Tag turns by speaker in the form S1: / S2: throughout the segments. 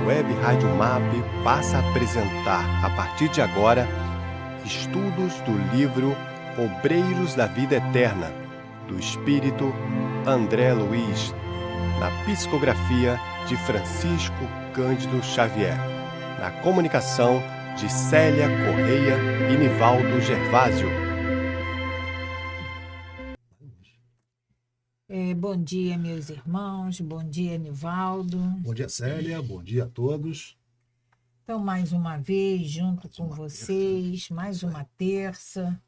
S1: Web Rádio MAP passa a apresentar, a partir de agora, estudos do livro Obreiros da Vida Eterna, do espírito André Luiz, na psicografia de Francisco Cândido Xavier, na comunicação de Célia Correia e Nivaldo Gervásio.
S2: Bom dia, meus irmãos, bom dia, Nivaldo.
S3: Bom dia, Célia, bom dia a todos.
S2: Então, mais uma vez, junto com vocês, mais uma terça,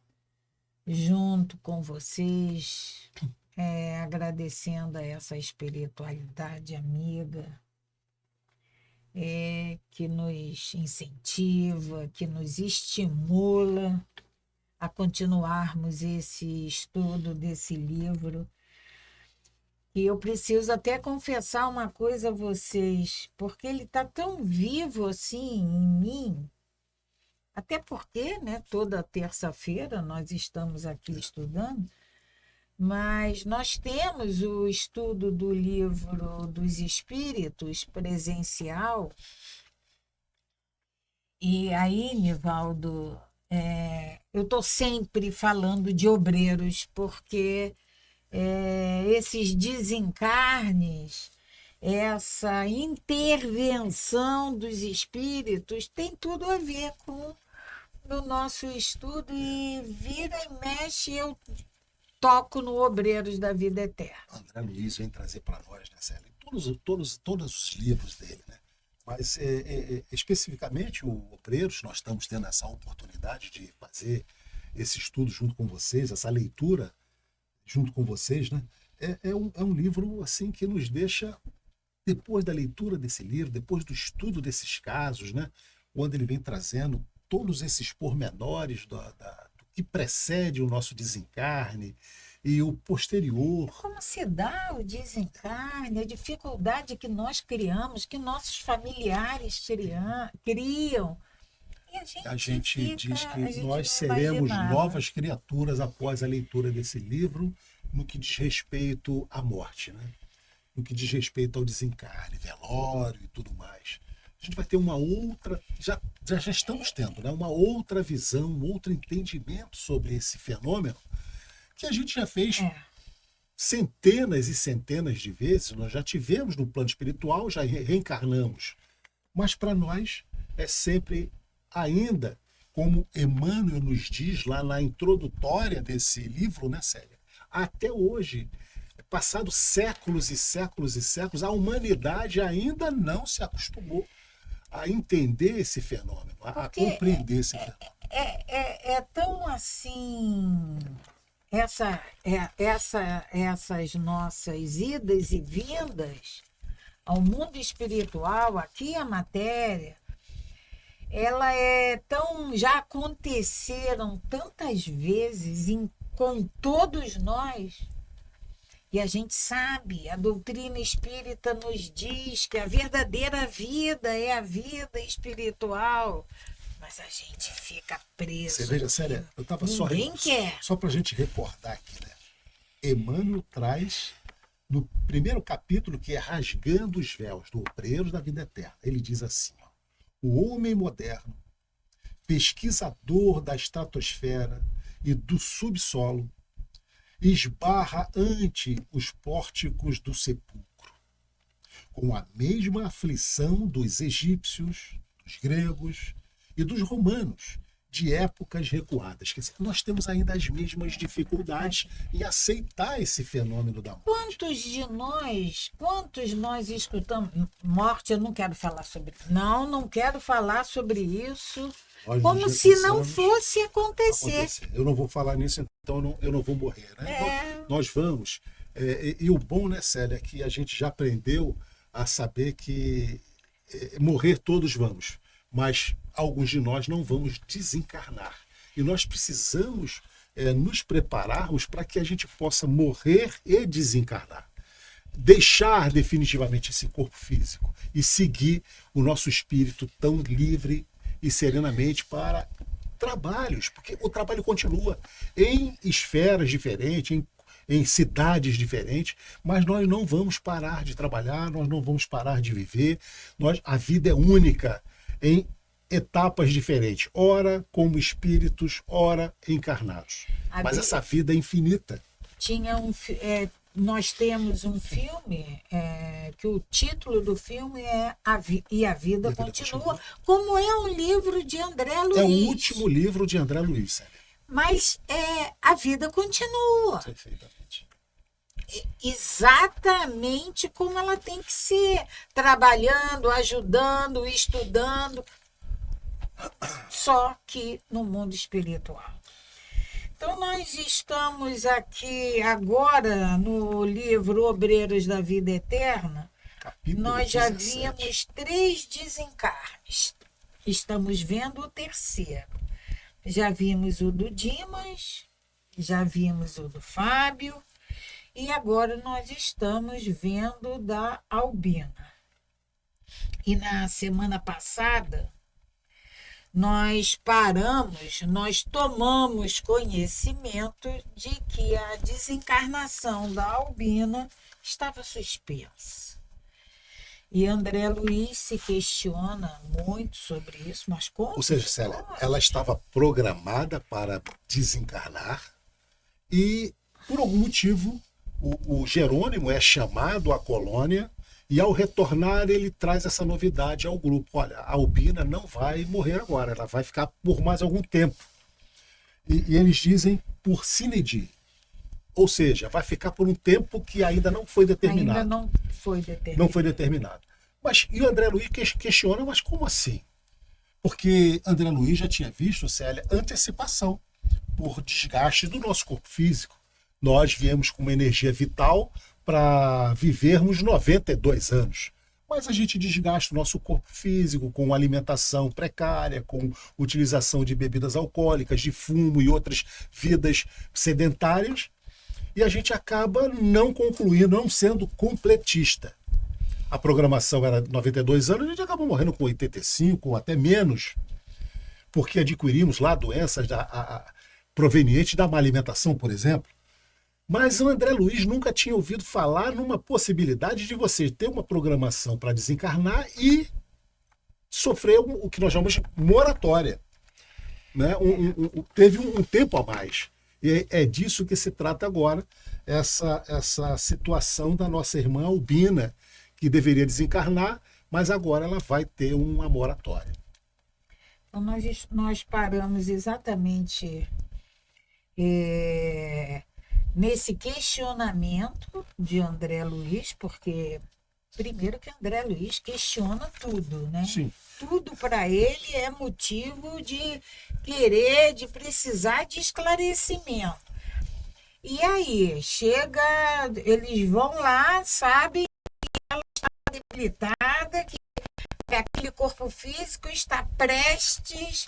S2: junto com vocês, agradecendo a essa espiritualidade amiga, que nos incentiva, que nos estimula a continuarmos esse estudo desse livro. E eu preciso até confessar uma coisa a vocês, porque ele está tão vivo assim em mim, até porque, né, toda terça-feira nós estamos aqui estudando, mas nós temos o estudo do livro dos Espíritos presencial, e aí, Nivaldo, eu estou sempre falando de obreiros, porque esses desencarnes, essa intervenção dos espíritos tem tudo a ver com o nosso estudo, e vira e mexe eu toco no Obreiros da Vida Eterna.
S3: André Luiz vem trazer para nós, né, Célia? Todos os livros dele, né? Mas especificamente o Obreiros, nós estamos tendo essa oportunidade de fazer esse estudo junto com vocês, essa leitura junto com vocês, né? É um livro assim que nos deixa, depois da leitura desse livro, depois do estudo desses casos, né? Onde ele vem trazendo todos esses pormenores do que precede o nosso desencarne e o posterior.
S2: Como se dá o desencarne, a dificuldade que nós criamos, que nossos familiares criam.
S3: A gente diz que nós seremos novas criaturas após a leitura desse livro, no que diz respeito à morte, né? No que diz respeito ao desencarne, velório e tudo mais. A gente vai ter uma outra, já estamos tendo, né? Uma outra visão, um outro entendimento sobre esse fenômeno, que a gente já fez centenas e centenas de vezes. Nós já tivemos no plano espiritual, já reencarnamos. Mas para nós é sempre, ainda, como Emmanuel nos diz lá na introdutória desse livro, né, Célia? Até hoje, passados séculos e séculos e séculos, a humanidade ainda não se acostumou a entender esse fenômeno, a compreender esse fenômeno.
S2: É tão assim, essas nossas idas e vindas ao mundo espiritual, aqui a matéria, ela já aconteceram tantas vezes com todos nós, e a gente sabe, a doutrina espírita nos diz que a verdadeira vida é a vida espiritual, mas a gente fica preso.
S3: Você veja, Célia, eu estava só para a gente recordar aqui, né? Emmanuel traz no primeiro capítulo, que é Rasgando os Véus, do Obreiros da Vida Eterna. Ele diz assim: o homem moderno, pesquisador da estratosfera e do subsolo, esbarra ante os pórticos do sepulcro, com a mesma aflição dos egípcios, dos gregos e dos romanos, de épocas recuadas. Quer dizer, nós temos ainda as mesmas dificuldades em aceitar esse fenômeno da morte.
S2: Quantos nós escutamos morte? Eu não quero falar sobre isso. Não quero falar sobre isso. Como se não fosse acontecer.
S3: Eu não vou falar nisso, então eu não vou morrer, né? Nós vamos. E o bom, né, Célia, é que a gente já aprendeu a saber que morrer todos vamos, mas alguns de nós não vamos desencarnar. E nós precisamos nos prepararmos para que a gente possa morrer e desencarnar. Deixar definitivamente esse corpo físico e seguir o nosso espírito tão livre e serenamente para trabalhos, porque o trabalho continua em esferas diferentes, em cidades diferentes, mas nós não vamos parar de trabalhar, nós não vamos parar de viver. A vida é única em etapas diferentes, ora como espíritos, ora encarnados. Mas essa vida é infinita.
S2: Nós temos um filme que o título do filme é E a Vida Continua, como é um livro de André Luiz.
S3: É o último livro de André Luiz, Célia.
S2: Mas a vida continua.
S3: Perfeitamente.
S2: Exatamente como ela tem que ser, trabalhando, ajudando, estudando, só que no mundo espiritual. Então, nós estamos aqui agora no livro Obreiros da Vida Eterna.
S3: Capítulo
S2: nós já
S3: 17.
S2: vimos 3 desencarnes. Estamos vendo o 3º. Já vimos o do Dimas, já vimos o do Fábio, e agora nós estamos vendo da Albina. E na semana passada, nós tomamos conhecimento de que a desencarnação da Albina estava suspensa. E André Luiz se questiona muito sobre isso, mas como?
S3: Ou seja, Célia, ela estava programada para desencarnar e, por algum motivo, o Jerônimo é chamado à colônia e, ao retornar, ele traz essa novidade ao grupo. Olha, a Albina não vai morrer agora, ela vai ficar por mais algum tempo. E eles dizem por sine die. Ou seja, vai ficar por um tempo que ainda não foi determinado.
S2: Ainda não foi determinado.
S3: Não foi determinado. E o André Luiz questiona, mas como assim? Porque André Luiz já tinha visto, Célia, antecipação por desgaste do nosso corpo físico. Nós viemos com uma energia vital para vivermos 92 anos. Mas a gente desgasta o nosso corpo físico com alimentação precária, com utilização de bebidas alcoólicas, de fumo e outras vidas sedentárias, e a gente acaba não concluindo, não sendo completista. A programação era 92 anos, a gente acabou morrendo com 85, ou até menos, porque adquirimos lá doenças provenientes da má alimentação, por exemplo. Mas o André Luiz nunca tinha ouvido falar numa possibilidade de você ter uma programação para desencarnar e sofrer o que nós chamamos de moratória. Né? Teve um tempo a mais. E é disso que se trata agora, essa situação da nossa irmã Albina, que deveria desencarnar, mas agora ela vai ter uma moratória.
S2: Então, nós paramos exatamente nesse questionamento de André Luiz, porque primeiro que André Luiz questiona tudo, né?
S3: Sim.
S2: Tudo para ele é motivo de querer, de precisar de esclarecimento. E aí, eles vão lá, sabem que ela está debilitada, que aquele corpo físico está prestes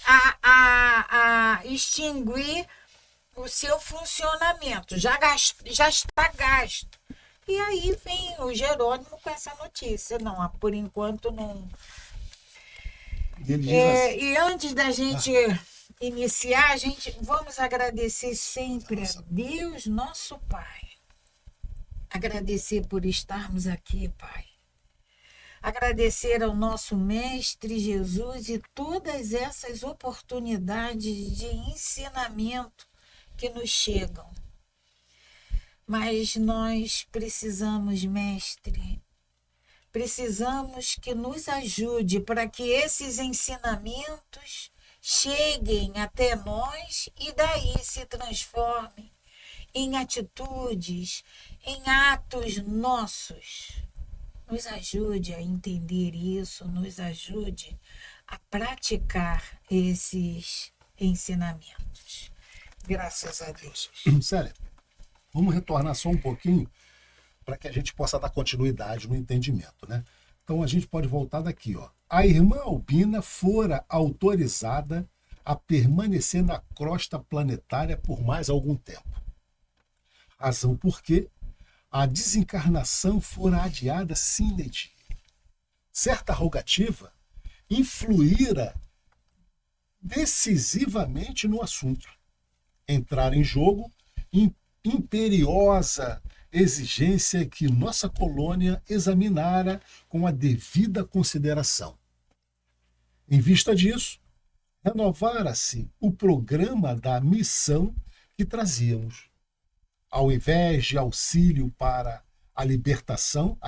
S2: a extinguir o seu funcionamento, já está gasto. E aí vem o Jerônimo com essa notícia. Não, por enquanto não. E antes da gente iniciar, vamos agradecer sempre a Deus, nosso Pai. Agradecer por estarmos aqui, Pai. Agradecer ao nosso Mestre Jesus e todas essas oportunidades de ensinamento que nos chegam. Mas nós precisamos, Mestre, precisamos que nos ajude para que esses ensinamentos cheguem até nós e daí se transformem em atitudes, em atos nossos. Nos ajude a entender isso, nos ajude a praticar esses ensinamentos. Graças a Deus.
S3: Célia, vamos retornar só um pouquinho para que a gente possa dar continuidade no entendimento, né? Então a gente pode voltar daqui, ó. A irmã Albina fora autorizada a permanecer na crosta planetária por mais algum tempo. Razão por quê? A desencarnação fora adiada sine die. Certa rogativa influíra decisivamente no assunto. Entrar em jogo imperiosa exigência que nossa colônia examinara com a devida consideração. Em vista disso, renovara-se o programa da missão que trazíamos. Ao invés de auxílio para a liberação,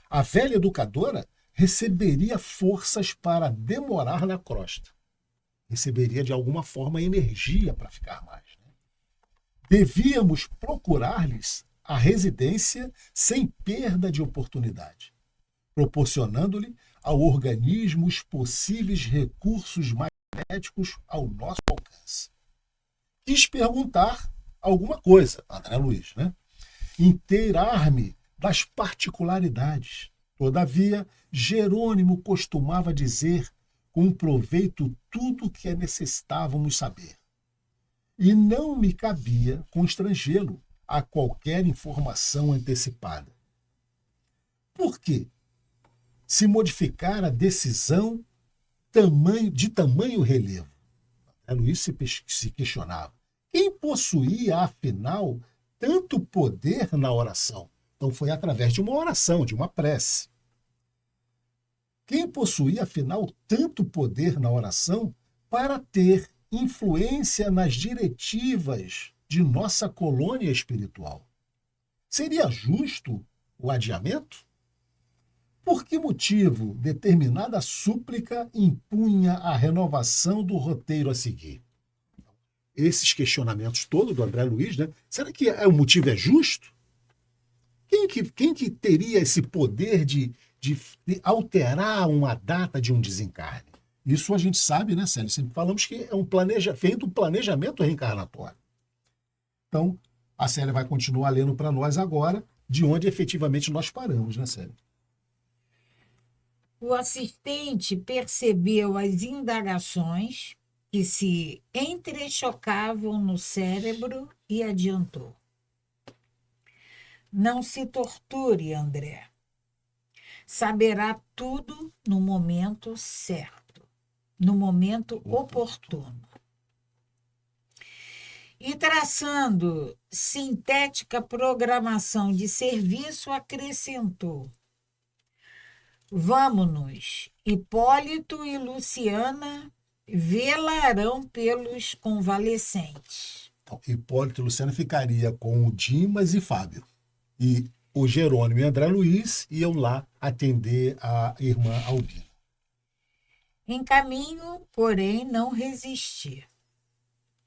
S3: a velha educadora receberia forças para demorar na crosta. Receberia, de alguma forma, energia para ficar mais. Devíamos procurar-lhes a residência sem perda de oportunidade, proporcionando-lhe ao organismo os possíveis recursos magnéticos ao nosso alcance. Quis perguntar alguma coisa, André Luiz, inteirar-me das particularidades. Todavia, Jerônimo costumava dizer com proveito tudo o que necessitávamos saber. E não me cabia constrangê-lo a qualquer informação antecipada. Por quê? Se modificar a decisão de tamanho relevo. Luiz se questionava. Quem possuía, afinal, tanto poder na oração? Então foi através de uma oração, de uma prece. Quem possuía, afinal, tanto poder na oração para ter influência nas diretivas de nossa colônia espiritual? Seria justo o adiamento? Por que motivo determinada súplica impunha a renovação do roteiro a seguir? Esses questionamentos todos do André Luiz, será que o motivo é justo? Quem que teria esse poder de alterar uma data de um desencarne? Isso a gente sabe, Célio? Sempre falamos que é feito um planejamento reencarnatório. Então, a Célia vai continuar lendo para nós agora de onde efetivamente nós paramos, Célia?
S2: O assistente percebeu as indagações que se entrechocavam no cérebro e adiantou. Não se torture, André. Saberá tudo no momento certo, no momento oportuno. E traçando sintética programação de serviço, acrescentou: vamo-nos, Hipólito e Luciana velarão pelos convalescentes.
S3: Então, Hipólito e Luciana ficaria com o Dimas e Fábio. E o Jerônimo e André Luiz iam lá atender a irmã Albina.
S2: Em caminho, porém, não resisti.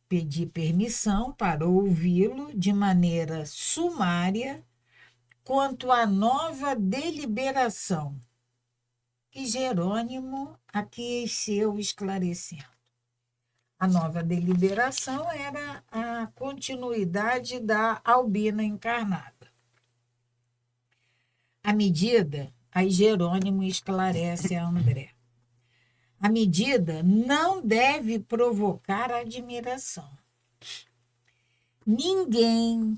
S2: Pedi permissão para ouvi-lo de maneira sumária quanto à nova deliberação. E Jerônimo aqueceu esclarecendo. A nova deliberação era a continuidade da Albina encarnada. A medida, aí Jerônimo esclarece a André, a medida não deve provocar admiração. Ninguém,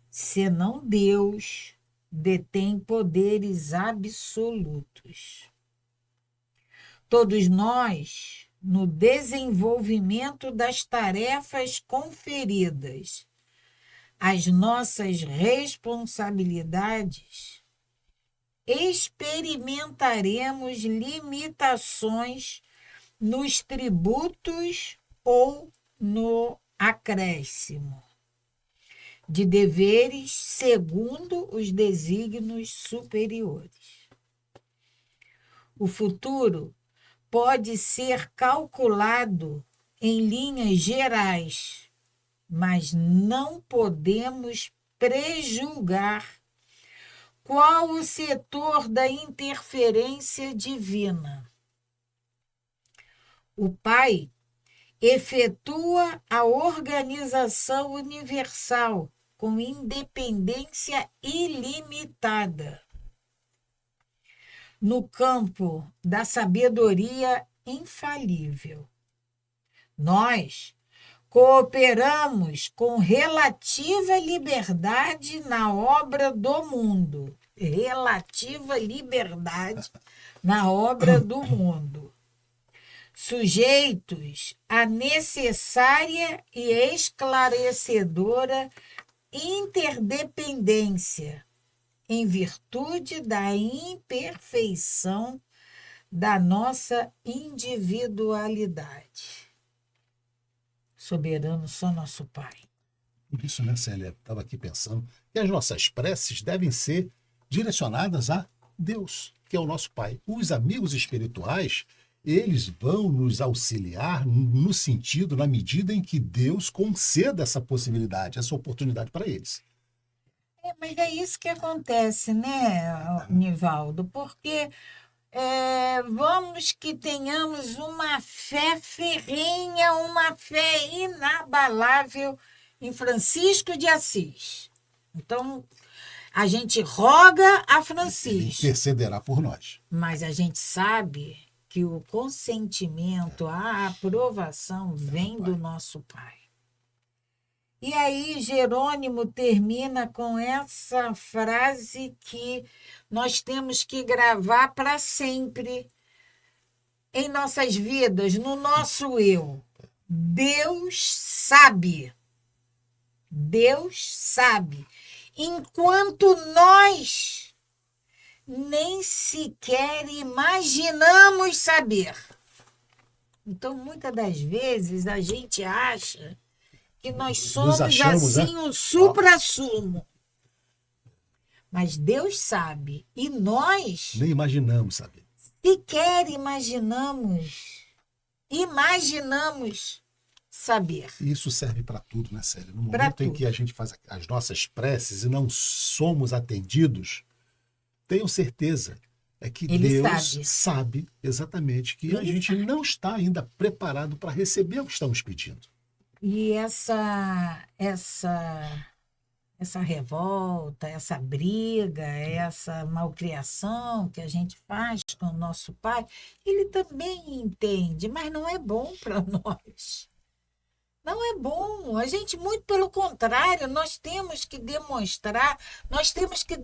S2: senão Deus, detém poderes absolutos. Todos nós, no desenvolvimento das tarefas conferidas, as nossas responsabilidades, experimentaremos limitações nos tributos ou no acréscimo de deveres segundo os desígnios superiores. O futuro pode ser calculado em linhas gerais, mas não podemos prejulgar qual o setor da interferência divina. O Pai efetua a organização universal com independência ilimitada. No campo da sabedoria infalível, nós cooperamos com relativa liberdade na obra do mundo. Relativa liberdade na obra do mundo. sujeitos à necessária e esclarecedora interdependência, em virtude da imperfeição da nossa individualidade. Soberano só nosso Pai.
S3: Por isso, né, Célia, estava aqui pensando que as nossas preces devem ser direcionadas a Deus, que é o nosso Pai. Os amigos espirituais, eles vão nos auxiliar no sentido, na medida em que Deus conceda essa possibilidade, essa oportunidade para eles.
S2: Mas é isso que acontece, né, Nivaldo? Porque vamos que tenhamos uma fé ferrenha, uma fé inabalável em Francisco de Assis. Então, a gente roga a
S3: Ele
S2: Francisco.
S3: intercederá por nós.
S2: Mas a gente sabe que o consentimento, a aprovação vem do nosso Pai. E aí Jerônimo termina com essa frase que nós temos que gravar para sempre em nossas vidas, no nosso eu. Deus sabe. Deus sabe. Enquanto nós nem sequer imaginamos saber. Então, muitas das vezes, a gente acha que nós somos
S3: achamos,
S2: assim um supra-sumo. Mas Deus sabe. E nós
S3: Nem imaginamos saber.
S2: sequer imaginamos saber.
S3: E isso serve para tudo, né, Célia? No
S2: Pra
S3: momento em
S2: tudo.
S3: que a gente faz as nossas preces e não somos atendidos, tenham certeza, é que
S2: Ele
S3: Deus sabe exatamente que a
S2: Ele
S3: gente não está ainda preparado para receber o que estamos pedindo.
S2: E essa revolta, essa briga, essa malcriação que a gente faz com o nosso Pai, ele também entende, mas não é bom para nós. Não é bom. A gente, muito pelo contrário, nós temos que demonstrar, nós temos que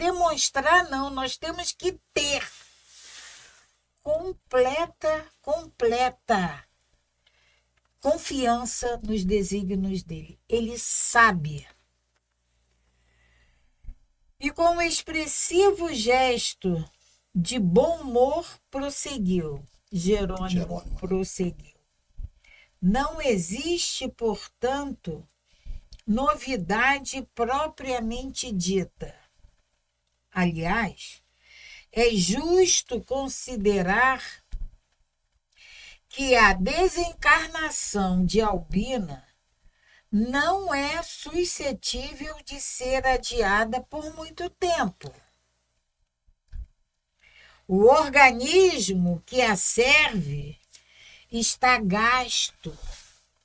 S2: ter completa confiança nos desígnios dele. Ele sabe. E com um expressivo gesto de bom humor prosseguiu. Jerônimo prosseguiu. Não existe, portanto, novidade propriamente dita. Aliás, é justo considerar que a desencarnação de Albina não é suscetível de ser adiada por muito tempo. O organismo que a serve está gasto.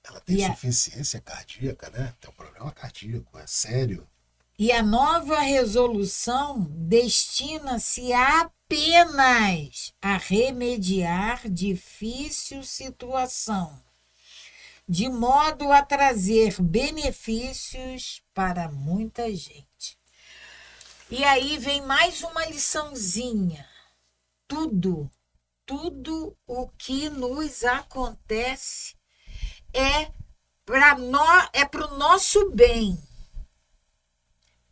S3: Ela tem insuficiência cardíaca, né? Tem um problema cardíaco, é sério.
S2: E a nova resolução destina-se apenas a remediar difícil situação, de modo a trazer benefícios para muita gente. E aí vem mais uma liçãozinha. Tudo o que nos acontece é para o nosso bem.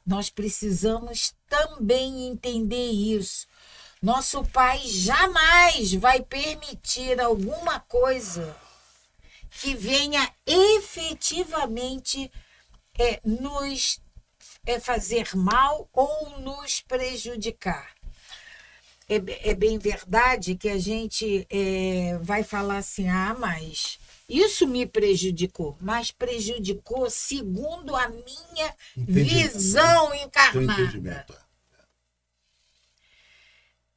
S2: Nós precisamos também entender isso. Nosso Pai jamais vai permitir alguma coisa que venha efetivamente nos fazer mal ou nos prejudicar. É bem verdade que a gente vai falar assim, mas isso me prejudicou, mas prejudicou segundo a minha visão encarnada.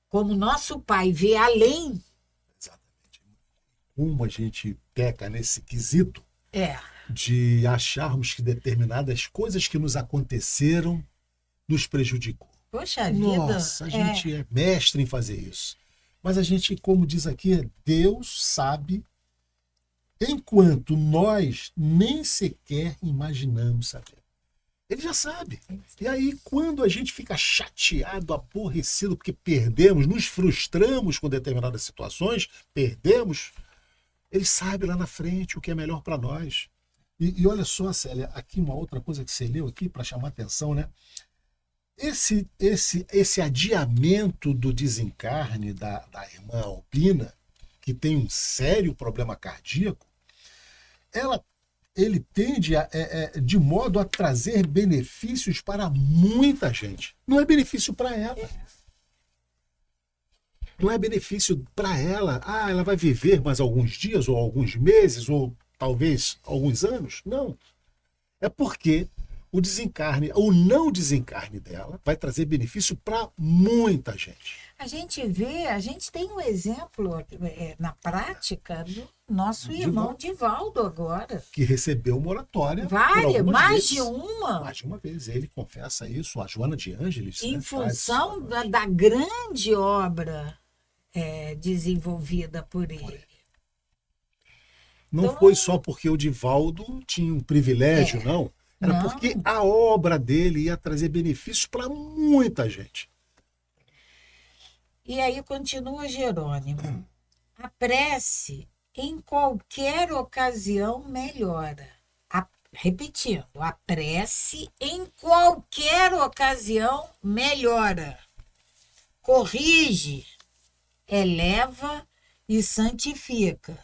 S2: Como nosso Pai vê além.
S3: Exatamente. Como a gente peca nesse quesito de acharmos que determinadas coisas que nos aconteceram nos prejudicou.
S2: Poxa vida.
S3: Nossa, a gente é mestre em fazer isso. Mas a gente, como diz aqui, Deus sabe, enquanto nós nem sequer imaginamos saber. Ele já sabe. E aí, quando a gente fica chateado, aborrecido, porque perdemos, nos frustramos com determinadas situações, perdemos, Ele sabe lá na frente o que é melhor para nós. E olha só, Célia, aqui uma outra coisa que você leu aqui para chamar atenção, né? Esse adiamento do desencarne da irmã Albina, que tem um sério problema cardíaco, ele tende de modo a trazer benefícios para muita gente. Não é benefício para ela. Não é benefício para ela. Ah, ela vai viver mais alguns dias, ou alguns meses, ou talvez alguns anos. Não. É porque o desencarne, o não desencarne dela, vai trazer benefício para muita gente.
S2: A gente tem um exemplo na prática do nosso irmão Divaldo agora.
S3: Que recebeu moratória.
S2: Mais de uma.
S3: Mais de uma vez. Ele confessa isso, a Joana de Ângeles.
S2: Em função da grande obra desenvolvida por ele.
S3: Não então, foi só porque o Divaldo tinha um privilégio, não. Era porque a obra dele ia trazer benefícios para muita gente.
S2: E aí continua Jerônimo. A prece, em qualquer ocasião, melhora. Repetindo, a prece, em qualquer ocasião, melhora. Corrige, eleva e santifica.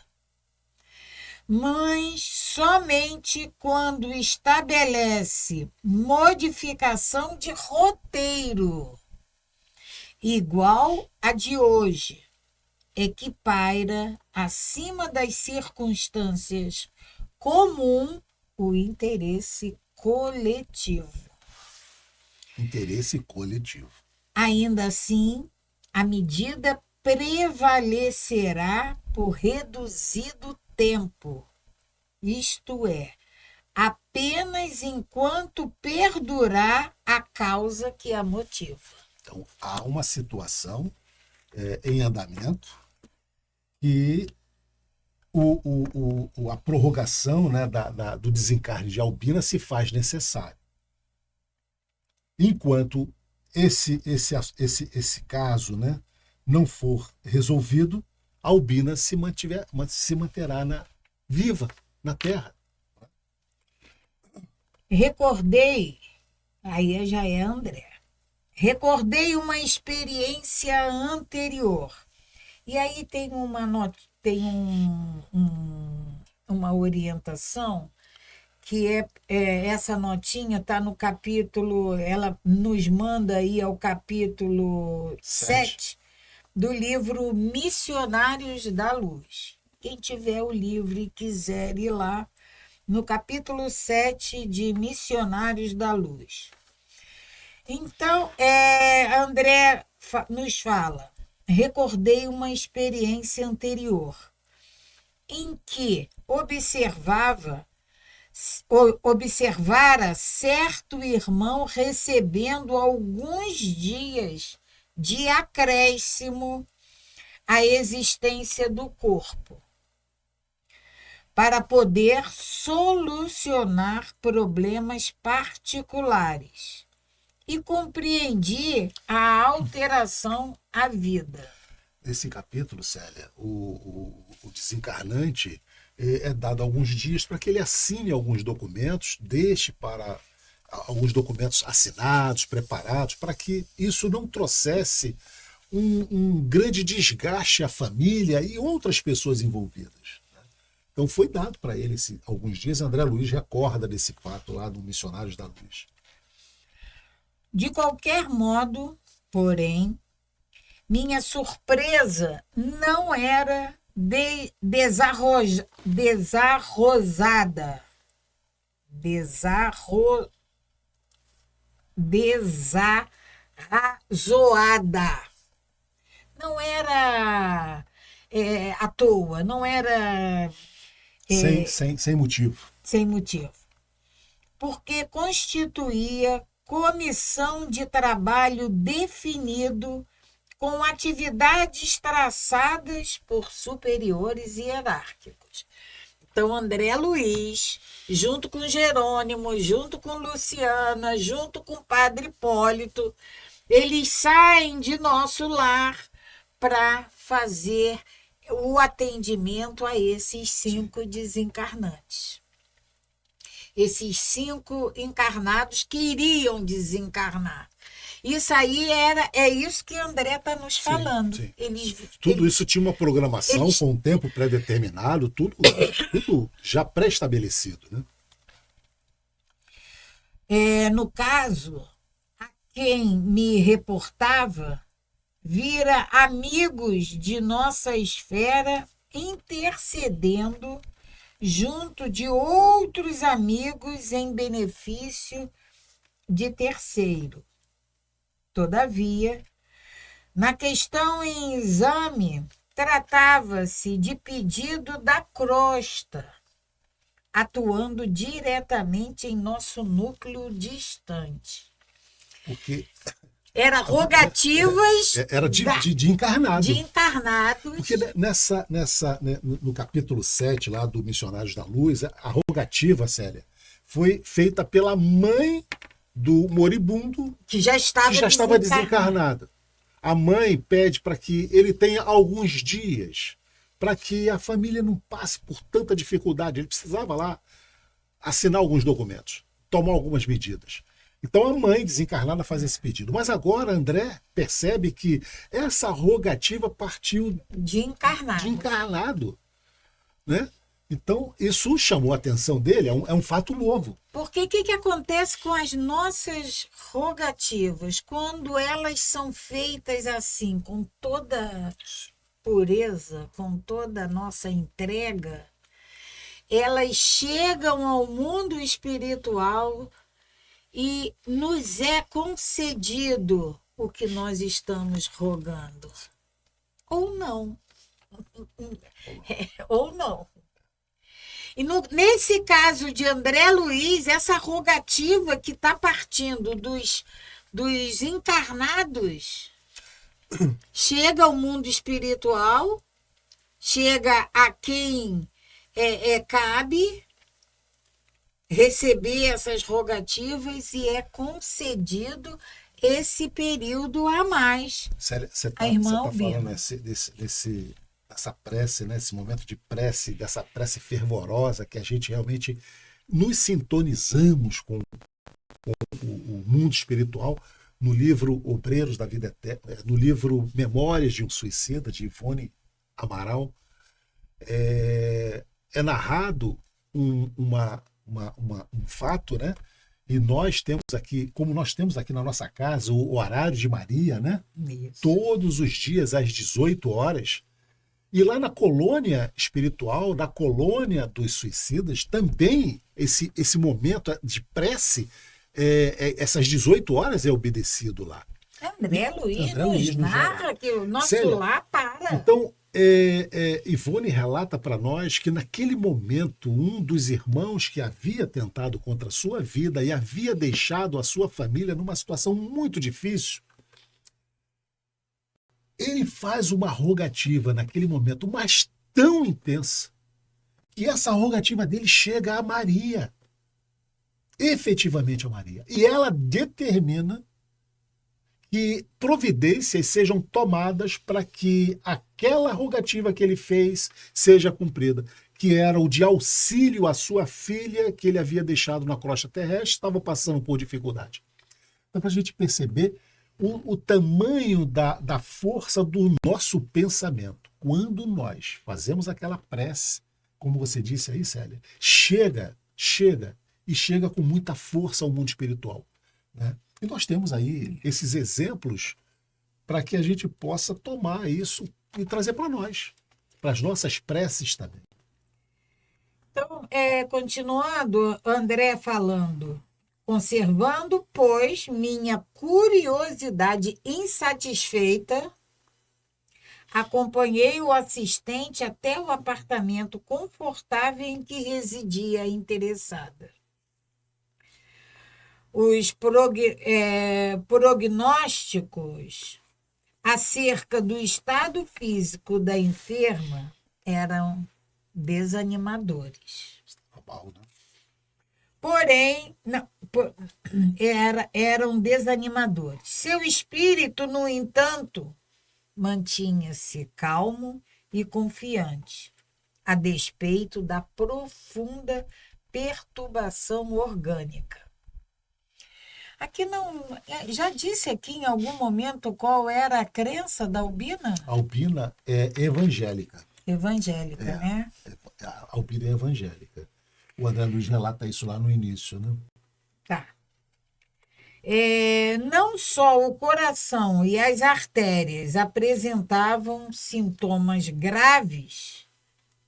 S2: Mas somente quando estabelece modificação de roteiro igual a de hoje, é que paira acima das circunstâncias comum o interesse coletivo.
S3: Interesse coletivo.
S2: Ainda assim, a medida prevalecerá por reduzido tempo, isto é, apenas enquanto perdurar a causa que a motiva.
S3: Então, há uma situação em andamento e a prorrogação, né, do desencarne de Albina se faz necessário. Enquanto esse caso, né, não for resolvido, a Albina se manterá viva na Terra.
S2: Recordei, aí já é André, recordei uma experiência anterior. E aí tem uma orientação que essa notinha está no capítulo, ela nos manda aí ao capítulo 7 do livro Missionários da Luz. Quem tiver o livro e quiser ir lá, no capítulo 7 de Missionários da Luz. Então, André nos fala, recordei uma experiência anterior, em que observara certo irmão recebendo alguns dias de acréscimo à existência do corpo, para poder solucionar problemas particulares. E compreendi a alteração à vida.
S3: Nesse capítulo, Célia, o desencarnante é dado alguns dias para que ele assine alguns documentos, deixe para alguns documentos assinados, preparados, para que isso não trouxesse um grande desgaste à família e outras pessoas envolvidas. Então foi dado para ele alguns dias. André Luiz recorda desse fato lá do Missionários da Luz.
S2: De qualquer modo, porém, minha surpresa não era desarrosada. Desarrazoada. Não era à toa, não era...
S3: Sem motivo.
S2: Sem motivo. Porque constituía comissão de trabalho definido com atividades traçadas por superiores hierárquicos. Então, André Luiz, junto com Jerônimo, junto com Luciana, junto com o Padre Hipólito, eles saem de nosso lar para fazer o atendimento a esses 5 desencarnantes. Esses 5 encarnados que iriam desencarnar. Isso aí é isso que André está nos falando.
S3: Sim. Tudo isso tinha uma programação com um tempo pré-determinado, tudo já pré-estabelecido, né?
S2: No caso, a quem me reportava vira amigos de nossa esfera intercedendo junto de outros amigos em benefício de terceiro. Todavia, na questão em exame, tratava-se de pedido da crosta, atuando diretamente em nosso núcleo distante.
S3: Porque
S2: era rogativas
S3: era de encarnado.
S2: De encarnados.
S3: Porque no capítulo 7 lá do Missionários da Luz, a rogativa, Célia, foi feita pela mãe do moribundo
S2: que já estava
S3: desencarnada. A mãe pede para que ele tenha alguns dias, para que a família não passe por tanta dificuldade. Ele precisava lá assinar alguns documentos, tomar algumas medidas. Então a mãe desencarnada faz esse pedido. Mas agora André percebe que essa rogativa partiu
S2: de
S3: encarnado. Né? Então isso chamou a atenção dele, é um fato novo.
S2: Porque o que acontece com as nossas rogativas? Quando elas são feitas assim, com toda pureza, com toda a nossa entrega, elas chegam ao mundo espiritual e nos é concedido o que nós estamos rogando. Ou não. Ou não. E nesse caso de André Luiz, essa rogativa que está partindo dos encarnados chega ao mundo espiritual, chega a quem cabe receber essas rogativas e é concedido esse período a mais.
S3: Você está falando dessa prece, né? Esse momento de prece, dessa prece fervorosa que a gente realmente nos sintonizamos com o mundo espiritual. No livro Obreiros da Vida Eterna, no livro Memórias de um Suicida, de Ivone Amaral, é narrado um fato, né? E nós temos aqui, como nós temos aqui na nossa casa, o horário de Maria, né?
S2: Isso.
S3: Todos os dias às 18 horas. E lá na colônia espiritual, na colônia dos suicidas, também esse momento de prece, essas 18 horas é obedecido lá.
S2: André Luiz nos narra que o nosso lar para.
S3: Então, Ivone relata para nós que naquele momento um dos irmãos que havia tentado contra a sua vida e havia deixado a sua família numa situação muito difícil, ele faz uma rogativa naquele momento, mas tão intensa, que essa rogativa dele chega a Maria, efetivamente a Maria, e ela determina que providências sejam tomadas para que aquela rogativa que ele fez seja cumprida, que era o de auxílio à sua filha que ele havia deixado na crosta terrestre, estava passando por dificuldade. Então, para a gente perceber o tamanho da força do nosso pensamento, quando nós fazemos aquela prece, como você disse aí, Célia, chega com muita força ao mundo espiritual, né? E nós temos aí esses exemplos para que a gente possa tomar isso e trazer para nós, para as nossas preces também.
S2: Então, continuando, André falando, conservando, pois, minha curiosidade insatisfeita, acompanhei o assistente até o apartamento confortável em que residia a interessada. Os prognósticos acerca do estado físico da enferma eram desanimadores. Porém, eram desanimadores. Seu espírito, no entanto, mantinha-se calmo e confiante, a despeito da profunda perturbação orgânica. Aqui não. Já disse aqui em algum momento qual era a crença da Albina?
S3: A Albina é evangélica.
S2: Evangélica, né?
S3: A Albina é evangélica. O André Luiz relata isso lá no início, né?
S2: Tá. Não só o coração e as artérias apresentavam sintomas graves,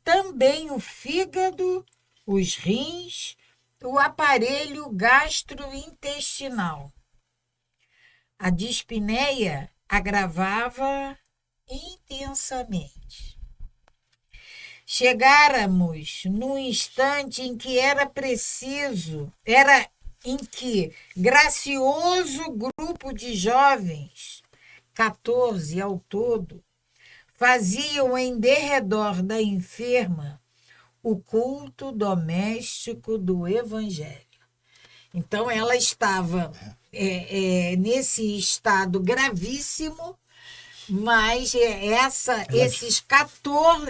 S2: também o fígado, os rins, o aparelho gastrointestinal. A dispneia agravava intensamente. Chegáramos num instante em que em que gracioso grupo de jovens, 14 ao todo, faziam em derredor da enferma o culto doméstico do Evangelho. Então, ela estava nesse estado gravíssimo, mas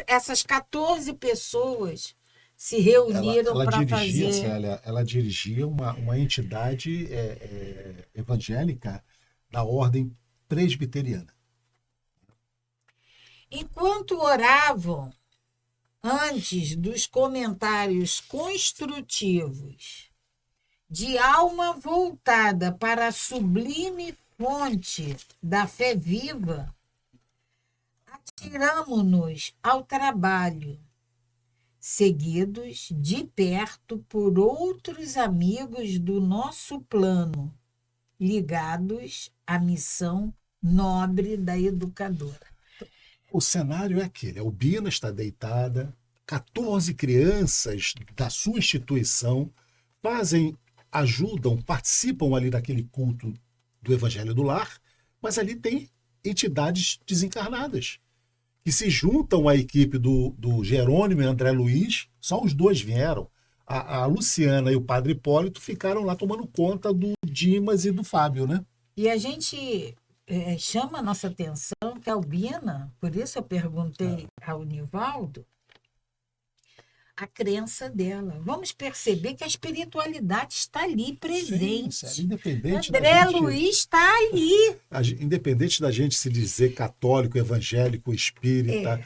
S2: essas 14 pessoas se reuniram para fazer...
S3: Célia, ela dirigia uma entidade evangélica da ordem presbiteriana.
S2: Enquanto oravam, antes dos comentários construtivos, de alma voltada para a sublime fonte da fé viva, atiramo-nos ao trabalho, seguidos de perto por outros amigos do nosso plano, ligados à missão nobre da educadora.
S3: O cenário é aquele: a Albina está deitada, 14 crianças da sua instituição ajudam, participam ali daquele culto do Evangelho do Lar, mas ali tem entidades desencarnadas que se juntam à equipe do Jerônimo e André Luiz. Só os dois vieram. A Luciana e o Padre Hipólito ficaram lá tomando conta do Dimas e do Fábio, né?
S2: E a gente chama a nossa atenção que a Albina, por isso eu perguntei ao Nivaldo, a crença dela. Vamos perceber que a espiritualidade está ali presente.
S3: Sim, independente
S2: André Luiz está ali.
S3: Independente da gente se dizer católico, evangélico, espírita,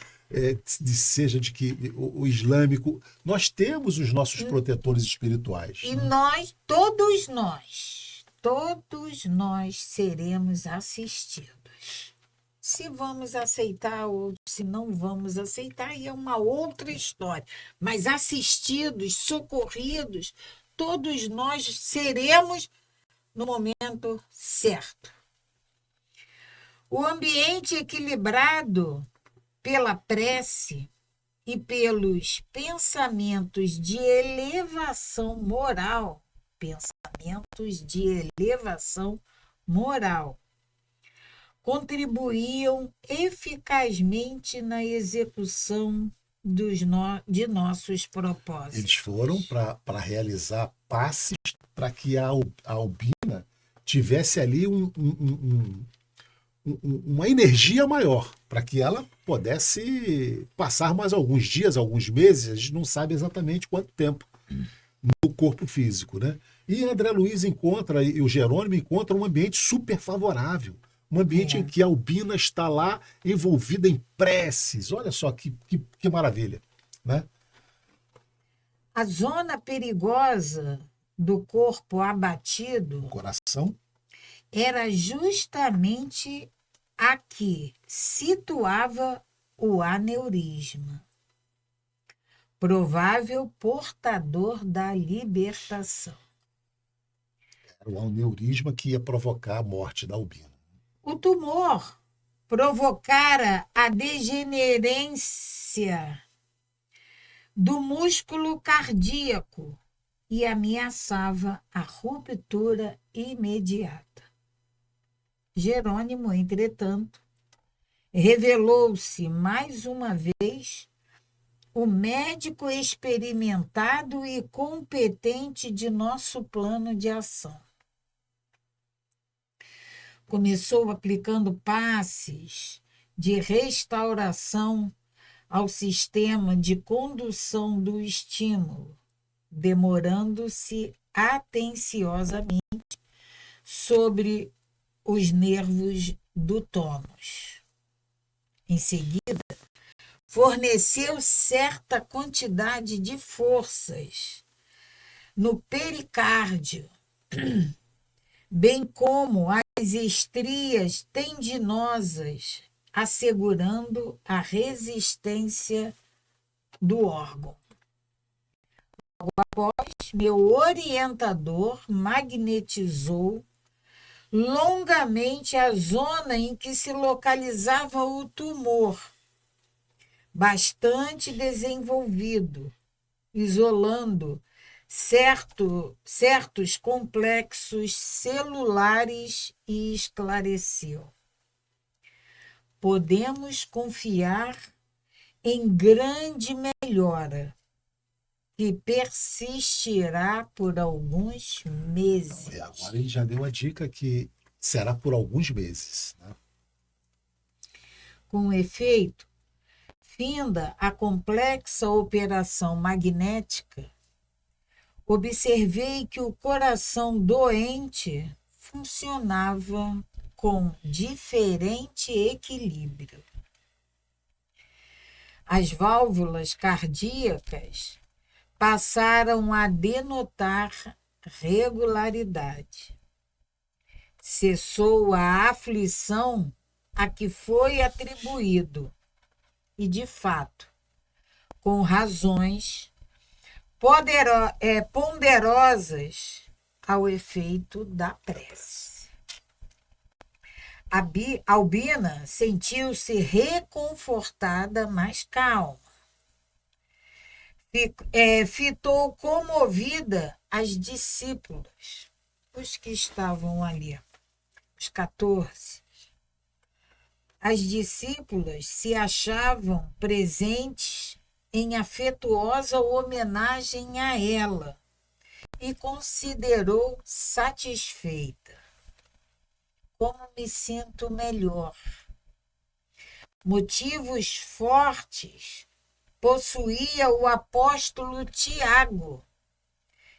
S3: seja de que o islâmico, nós temos os nossos protetores espirituais.
S2: E todos nós seremos assistidos. Se vamos aceitar ou se não vamos aceitar, aí é uma outra história. Mas assistidos, socorridos, todos nós seremos no momento certo. O ambiente equilibrado pela prece e pelos pensamentos de elevação moral, contribuíam eficazmente na execução de nossos propósitos.
S3: Eles foram para realizar passes para que a Albina tivesse ali uma energia maior, para que ela pudesse passar mais alguns dias, alguns meses, a gente não sabe exatamente quanto tempo, no corpo físico, né? E André Luiz e o Jerônimo encontram um ambiente super favorável. Um ambiente em que a Albina está lá envolvida em preces. Olha só que maravilha, né?
S2: A zona perigosa do corpo abatido,
S3: o coração,
S2: era justamente a que situava o aneurisma, provável portador da libertação.
S3: Era o aneurisma que ia provocar a morte da Albina.
S2: O tumor provocara a degenerência do músculo cardíaco e ameaçava a ruptura imediata. Jerônimo, entretanto, revelou-se mais uma vez o médico experimentado e competente de nosso plano de ação. Começou aplicando passes de restauração ao sistema de condução do estímulo, demorando-se atenciosamente sobre os nervos do tônus. Em seguida, forneceu certa quantidade de forças no pericárdio, bem como as estrias tendinosas, assegurando a resistência do órgão. Logo após, meu orientador magnetizou longamente a zona em que se localizava o tumor, bastante desenvolvido, isolando certos complexos celulares e esclareceu: podemos confiar em grande melhora, que persistirá por alguns meses.
S3: Agora ele já deu a dica que será por alguns meses, né?
S2: Com efeito, finda a complexa operação magnética, observei que o coração doente funcionava com diferente equilíbrio. As válvulas cardíacas passaram a denotar regularidade. Cessou a aflição a que foi atribuído e, de fato, com razões ponderosas ao efeito da prece. Albina sentiu-se reconfortada, mas calma. Fitou comovida as discípulas, os que estavam ali, os 14. As discípulas se achavam presentes em afetuosa homenagem a ela e considerou satisfeita. Como me sinto melhor. Motivos fortes possuía o apóstolo Tiago,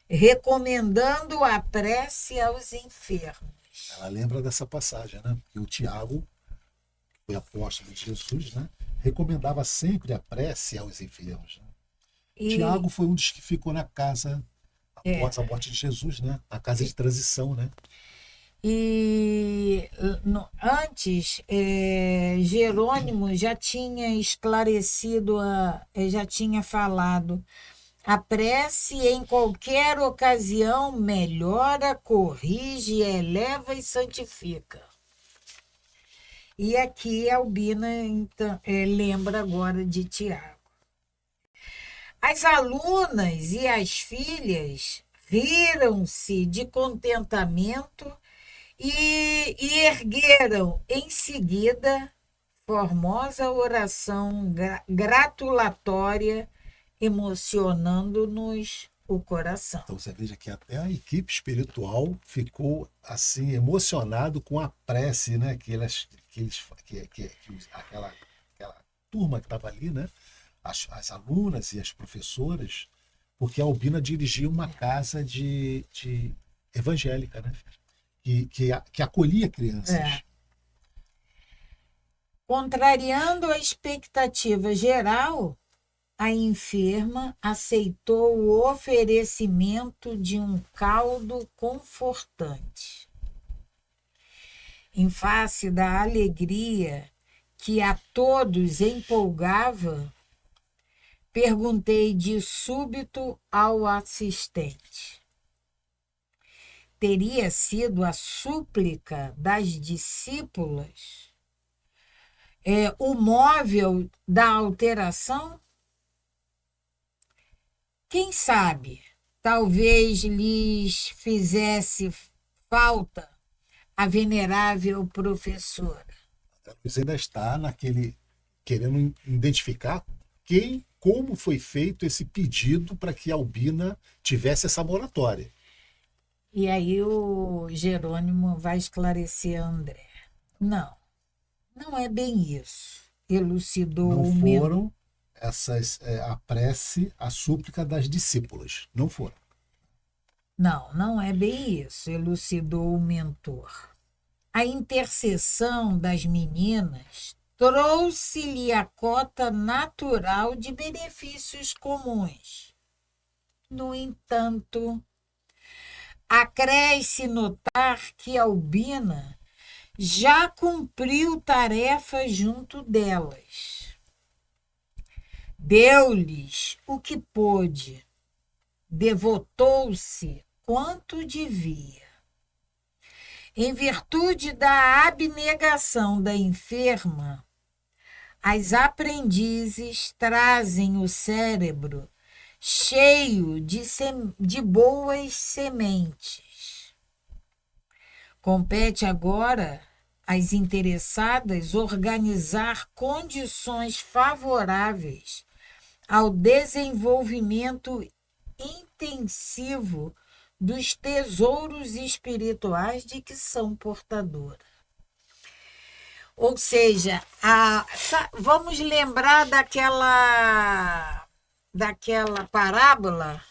S2: recomendando a prece aos enfermos.
S3: Ela lembra dessa passagem, né? Que o Tiago, que foi apóstolo de Jesus, né? Recomendava sempre a prece aos enfermos. Né? Tiago foi um dos que ficou na casa após a morte de Jesus, né? A casa de transição, né?
S2: E antes, Jerônimo já tinha esclarecido, já tinha falado: a prece em qualquer ocasião melhora, corrige, eleva e santifica. E aqui a Albina então, lembra agora de Tiago. As alunas e as filhas riram-se de contentamento e ergueram em seguida formosa oração gratulatória, emocionando-nos o coração.
S3: Então você veja que até a equipe espiritual ficou assim emocionado com a prece, né? Aquela turma que estava ali, né? As alunas e as professoras, porque a Albina dirigia uma casa de evangélica, né? Que acolhia crianças.
S2: Contrariando a expectativa geral, a enferma aceitou o oferecimento de um caldo confortante. Em face da alegria que a todos empolgava, perguntei de súbito ao assistente: teria sido a súplica das discípulas o móvel da alteração? Quem sabe, talvez lhes fizesse falta a venerável professora.
S3: Você ainda está querendo identificar como foi feito esse pedido para que a Albina tivesse essa moratória.
S2: E aí o Jerônimo vai esclarecer a André. Não é bem isso. Elucidou
S3: não
S2: o
S3: foram a prece, a súplica das discípulas. Não foram.
S2: Não, não é bem isso, elucidou o mentor. A intercessão das meninas trouxe-lhe a cota natural de benefícios comuns. No entanto, acresce notar que Albina já cumpriu tarefa junto delas. Deu-lhes o que pôde, devotou-se quanto devia. Em virtude da abnegação da enferma, as aprendizes trazem o cérebro cheio de boas sementes. Compete agora às interessadas organizar condições favoráveis ao desenvolvimento intensivo dos tesouros espirituais de que são portadoras. Ou seja, vamos lembrar daquela parábola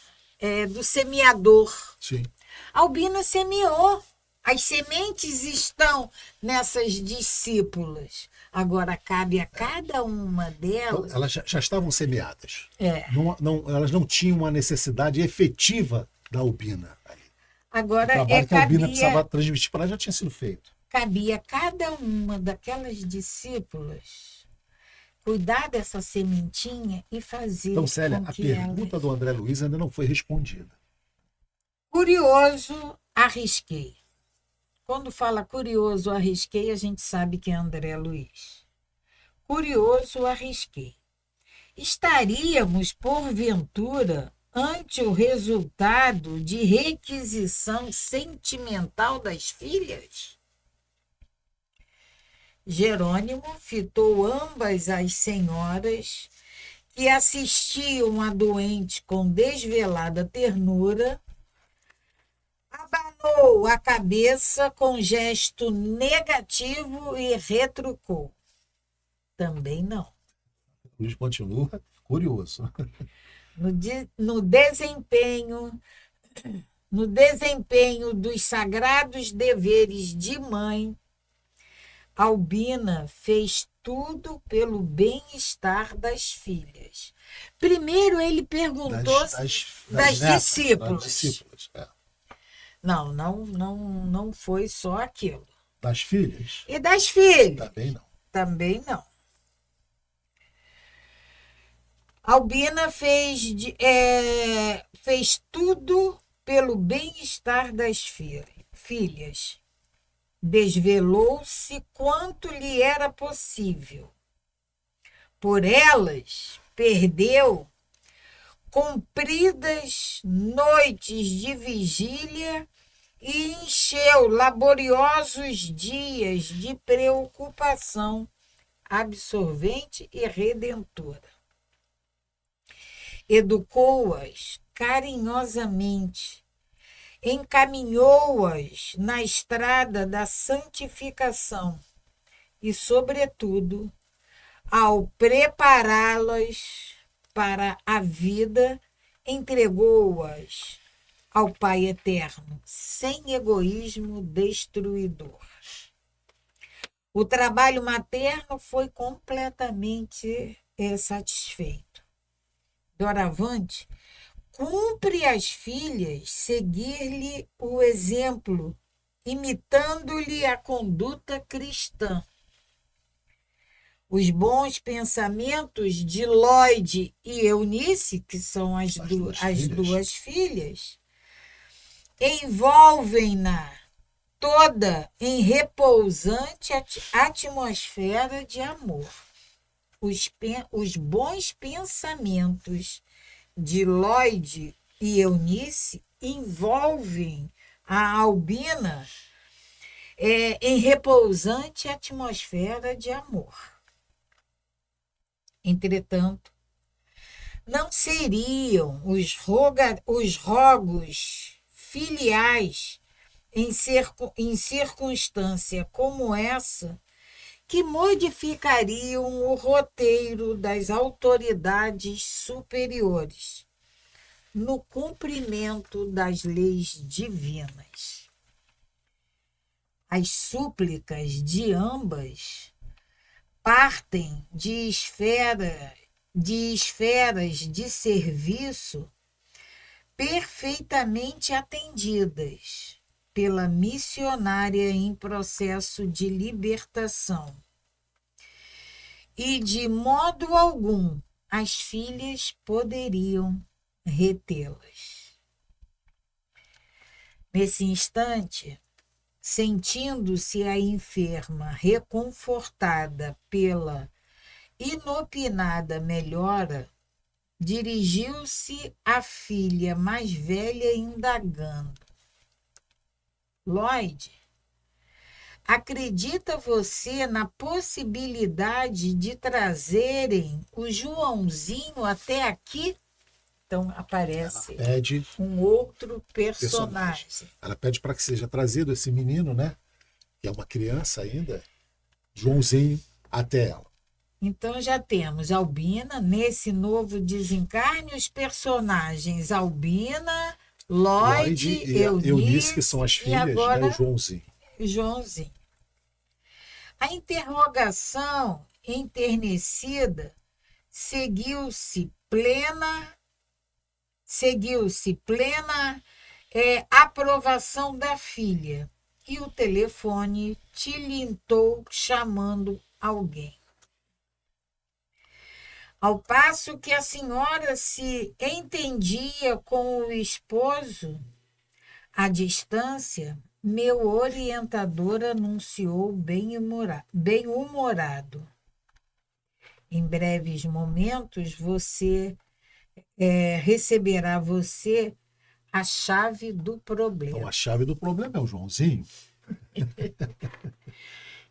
S2: do semeador.
S3: Sim.
S2: Albina semeou. As sementes estão nessas discípulas. Agora, cabe a cada uma delas...
S3: Então, elas já estavam semeadas.
S2: Elas
S3: não tinham uma necessidade efetiva da Albina.
S2: Agora,
S3: o trabalho que a Albina precisava transmitir para ela já tinha sido feito.
S2: Cabia a cada uma daquelas discípulas cuidar dessa sementinha e fazer.
S3: Então, Célia, a pergunta
S2: elas...
S3: do André Luiz ainda não foi respondida.
S2: Curioso, arrisquei. Quando fala curioso, arrisquei, a gente sabe que é André Luiz. Curioso, arrisquei. Estaríamos, porventura, ante o resultado de requisição sentimental das filhas? Jerônimo fitou ambas as senhoras, que assistiam a doente com desvelada ternura, abanou a cabeça com gesto negativo e retrucou. Também não.
S3: Luiz continua curioso.
S2: No desempenho dos sagrados deveres de mãe, Albina fez tudo pelo bem-estar das filhas. Primeiro ele perguntou das discípulas.
S3: Das discípulas, é.
S2: Não foi só aquilo.
S3: Das filhas?
S2: E das filhas?
S3: Também não.
S2: Também não. Albina fez tudo pelo bem-estar das filhas. Desvelou-se quanto lhe era possível. Por elas, perdeu compridas noites de vigília e encheu laboriosos dias de preocupação absorvente e redentora. Educou-as carinhosamente, encaminhou-as na estrada da santificação e, sobretudo, ao prepará-las para a vida, entregou-as ao Pai Eterno, sem egoísmo destruidor. O trabalho materno foi completamente satisfeito. Doravante, cumpre às filhas seguir-lhe o exemplo, imitando-lhe a conduta cristã. Os bons pensamentos de Lloyd e Eunice, que são as duas filhas, envolvem-na toda em repousante atmosfera de amor. Os bons pensamentos de Lloyd e Eunice envolvem a Albina em repousante atmosfera de amor. Entretanto, não seriam os rogos filiais em circunstância como essa que modificariam o roteiro das autoridades superiores no cumprimento das leis divinas. As súplicas de ambas partem de esferas de serviço perfeitamente atendidas pela missionária em processo de libertação. E de modo algum as filhas poderiam retê-las. Nesse instante, sentindo-se a enferma reconfortada pela inopinada melhora, dirigiu-se à filha mais velha indagando: Lloyd, acredita você na possibilidade de trazerem o Joãozinho até aqui? Então aparece um outro personagem.
S3: Ela pede para que seja trazido esse menino, né? Que é uma criança ainda, Joãozinho, até ela.
S2: Então já temos Albina, nesse novo desencarne, os personagens Albina, Lloyd
S3: e Eunice, que são as filhas,
S2: agora,
S3: né?
S2: Joãozinho. A interrogação enternecida seguiu-se plena aprovação da filha, e o telefone tilintou chamando alguém. Ao passo que a senhora se entendia com o esposo, à distância, meu orientador anunciou bem-humorado. Em breves momentos, receberá você a chave do problema.
S3: Então, a chave do problema é o Joãozinho.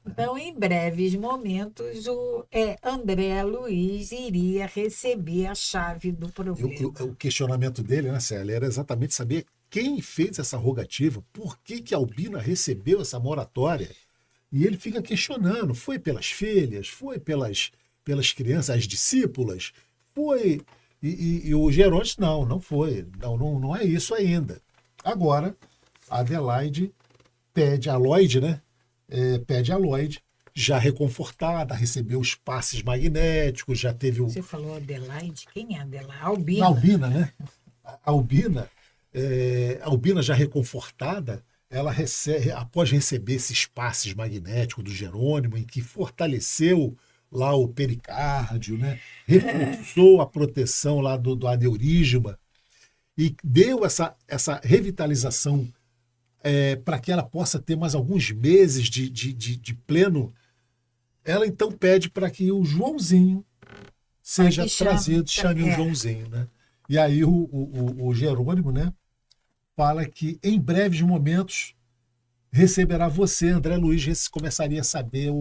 S2: Então, em breves momentos, o André Luiz iria receber a chave do problema.
S3: O questionamento dele, né, Célia, era exatamente saber quem fez essa rogativa, por que a Albina recebeu essa moratória. E ele fica questionando, foi pelas filhas, foi pelas crianças, as discípulas, foi... E o Jerônimo, não foi, não é isso ainda. Agora, a Adelaide pede a Lloyd, né? Pede a Lloyd, já reconfortada, recebeu os passes magnéticos, já teve o...
S2: Você falou Adelaide? Quem é Adelaide? Albina.
S3: Albina, né? A Albina já reconfortada, ela recebe, após receber esses passes magnéticos do Jerônimo, em que fortaleceu lá o pericárdio, né? Reforçou a proteção lá do aneurisma e deu essa revitalização para que ela possa ter mais alguns meses de pleno. Ela então pede para que o Joãozinho seja trazido, chame o Joãozinho, né? E aí o Jerônimo, né, fala que em breves momentos receberá você, André Luiz, começaria a saber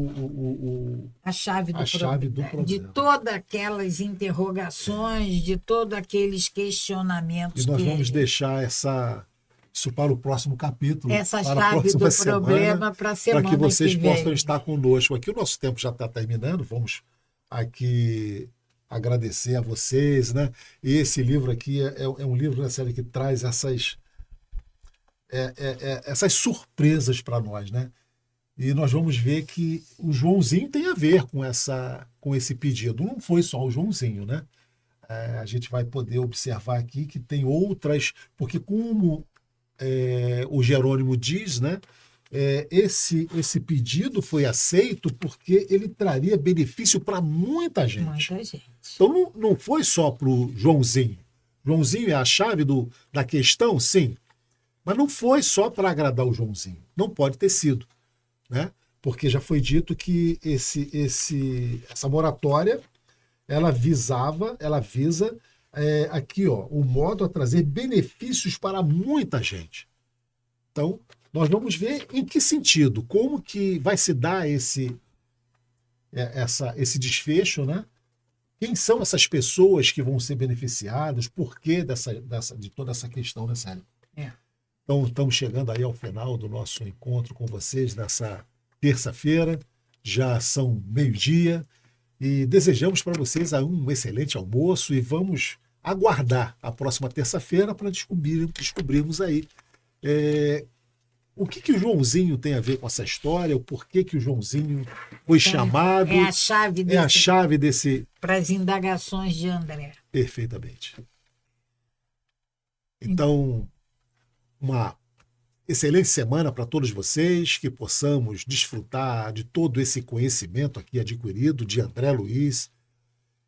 S2: a chave do problema. De todas aquelas interrogações, de todos aqueles questionamentos.
S3: E nós vamos deixar isso para o próximo capítulo.
S2: Essa chave do problema para a semana que vem.
S3: Para que vocês possam estar conosco aqui. O nosso tempo já está terminando, vamos aqui agradecer a vocês, né? E esse livro aqui é um livro da série que traz essas surpresas para nós, né? E nós vamos ver que o Joãozinho tem a ver com esse pedido. Não foi só o Joãozinho, né? A gente vai poder observar aqui que tem outras, porque como o Jerônimo diz, né? Esse pedido foi aceito porque ele traria benefício para muita gente.
S2: Muita gente.
S3: Então não foi só para o Joãozinho. Joãozinho é a chave da questão, sim. Mas não foi só para agradar o Joãozinho. Não pode ter sido, né? Porque já foi dito que essa moratória ela visa aqui, ó, o modo a trazer benefícios para muita gente. Então, nós vamos ver em que sentido, como que vai se dar esse desfecho, né? Quem são essas pessoas que vão ser beneficiadas, por que de toda essa questão, né, Célia? Então, estamos chegando aí ao final do nosso encontro com vocês nessa terça-feira, já são meio-dia e desejamos para vocês aí um excelente almoço e vamos aguardar a próxima terça-feira para descobrirmos aí o que o Joãozinho tem a ver com essa história, o porquê que o Joãozinho foi chamado.
S2: É a chave
S3: É a chave desse...
S2: para as indagações de André.
S3: Perfeitamente. Então, uma excelente semana para todos vocês, que possamos desfrutar de todo esse conhecimento aqui adquirido de André Luiz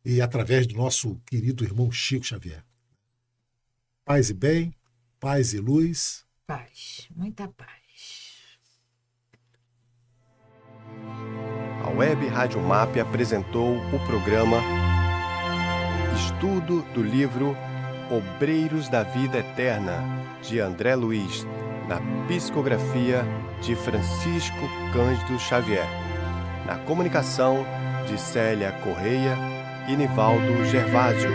S3: e através do nosso querido irmão Chico Xavier. Paz e bem, paz e luz.
S2: Paz, muita paz.
S1: A Web Rádio MAP apresentou o programa Estudo do livro Obreiros da Vida Eterna, de André Luiz, na psicografia de Francisco Cândido Xavier, na comunicação de Célia Correia e Nivaldo Gervásio.